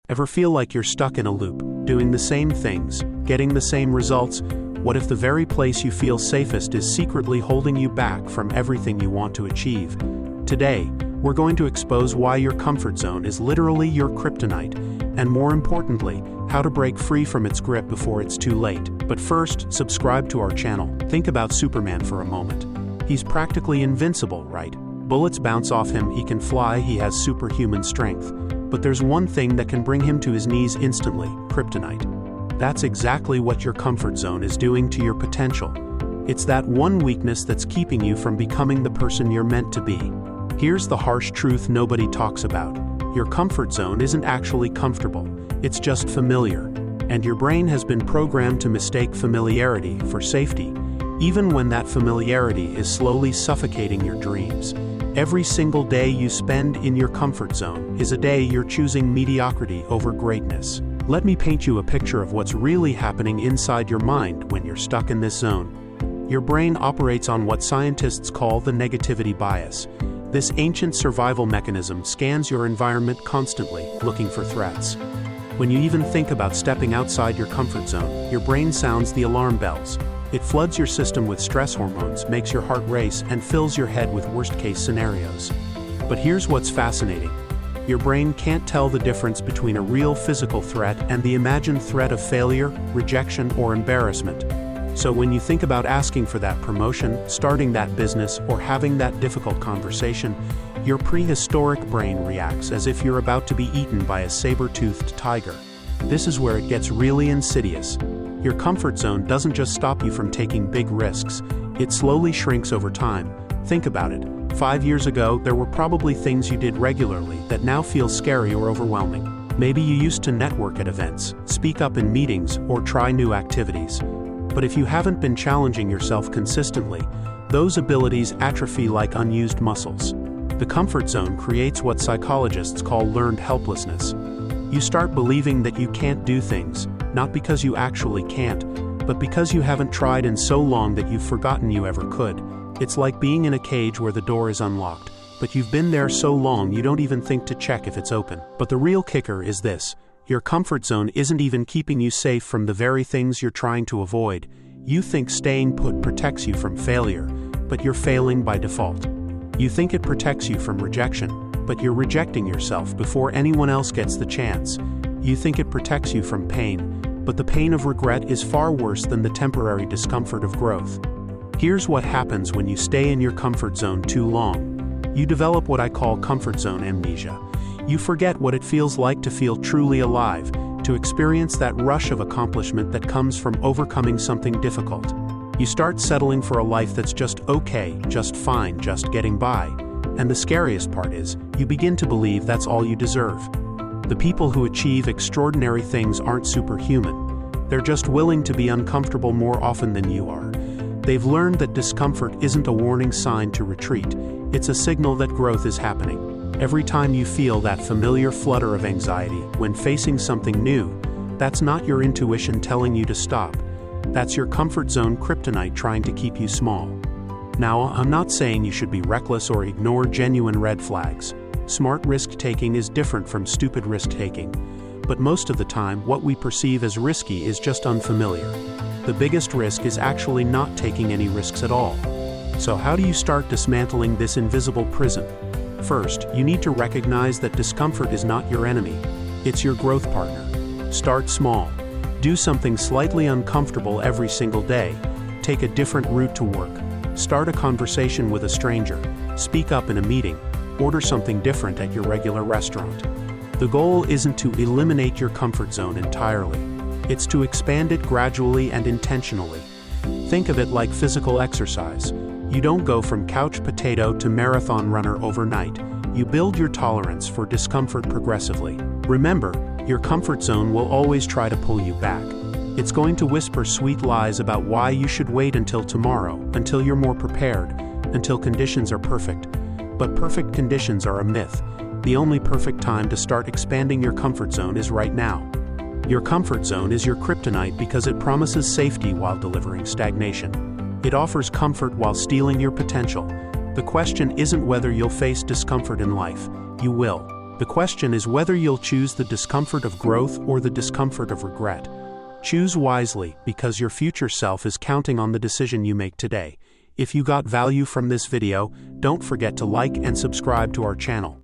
Ever feel like you're stuck in a loop, doing the same things, getting the same results? What if the very place you feel safest is secretly holding you back from everything you want to achieve? Today, we're going to expose why your comfort zone is literally your kryptonite, and more importantly, how to break free from its grip before it's too late. But first, subscribe to our channel. Think about Superman for a moment. He's practically invincible, right? Bullets bounce off him, he can fly, he has superhuman strength. But there's one thing that can bring him to his knees instantly: kryptonite. That's exactly what your comfort zone is doing to your potential. It's that one weakness that's keeping you from becoming the person you're meant to be. Here's the harsh truth nobody talks about. Your comfort zone isn't actually comfortable, it's just familiar. And your brain has been programmed to mistake familiarity for safety, even when that familiarity is slowly suffocating your dreams. Every single day you spend in your comfort zone is a day you're choosing mediocrity over greatness. Let me paint you a picture of what's really happening inside your mind when you're stuck in this zone. Your brain operates on what scientists call the negativity bias. This ancient survival mechanism scans your environment constantly, looking for threats. When you even think about stepping outside your comfort zone, your brain sounds the alarm bells. It floods your system with stress hormones, makes your heart race, and fills your head with worst-case scenarios. But here's what's fascinating. Your brain can't tell the difference between a real physical threat and the imagined threat of failure, rejection, or embarrassment. So when you think about asking for that promotion, starting that business, or having that difficult conversation, your prehistoric brain reacts as if you're about to be eaten by a saber-toothed tiger. This is where it gets really insidious. Your comfort zone doesn't just stop you from taking big risks, it slowly shrinks over time. Think about it. 5 years ago, there were probably things you did regularly that now feel scary or overwhelming. Maybe you used to network at events, speak up in meetings, or try new activities. But if you haven't been challenging yourself consistently, those abilities atrophy like unused muscles. The comfort zone creates what psychologists call learned helplessness. You start believing that you can't do things, not because you actually can't, but because you haven't tried in so long that you've forgotten you ever could. It's like being in a cage where the door is unlocked, but you've been there so long you don't even think to check if it's open. But the real kicker is this: your comfort zone isn't even keeping you safe from the very things you're trying to avoid. You think staying put protects you from failure, but you're failing by default. You think it protects you from rejection, but you're rejecting yourself before anyone else gets the chance. You think it protects you from pain, but the pain of regret is far worse than the temporary discomfort of growth. Here's what happens when you stay in your comfort zone too long. You develop what I call comfort zone amnesia. You forget what it feels like to feel truly alive, to experience that rush of accomplishment that comes from overcoming something difficult. You start settling for a life that's just okay, just fine, just getting by. And the scariest part is, you begin to believe that's all you deserve. The people who achieve extraordinary things aren't superhuman. They're just willing to be uncomfortable more often than you are. They've learned that discomfort isn't a warning sign to retreat. It's a signal that growth is happening. Every time you feel that familiar flutter of anxiety when facing something new, that's not your intuition telling you to stop. That's your comfort zone kryptonite trying to keep you small. Now, I'm not saying you should be reckless or ignore genuine red flags. Smart risk-taking is different from stupid risk-taking. But most of the time, what we perceive as risky is just unfamiliar. The biggest risk is actually not taking any risks at all. So how do you start dismantling this invisible prison? First, you need to recognize that discomfort is not your enemy. It's your growth partner. Start small. Do something slightly uncomfortable every single day. Take a different route to work. Start a conversation with a stranger. Speak up in a meeting. Order something different at your regular restaurant. The goal isn't to eliminate your comfort zone entirely. It's to expand it gradually and intentionally. Think of it like physical exercise. You don't go from couch potato to marathon runner overnight. You build your tolerance for discomfort progressively. Remember, your comfort zone will always try to pull you back. It's going to whisper sweet lies about why you should wait until tomorrow, until you're more prepared, until conditions are perfect. But perfect conditions are a myth. The only perfect time to start expanding your comfort zone is right now. Your comfort zone is your kryptonite because it promises safety while delivering stagnation. It offers comfort while stealing your potential. The question isn't whether you'll face discomfort in life. You will. The question is whether you'll choose the discomfort of growth or the discomfort of regret. Choose wisely, because your future self is counting on the decision you make today. If you got value from this video, don't forget to like and subscribe to our channel.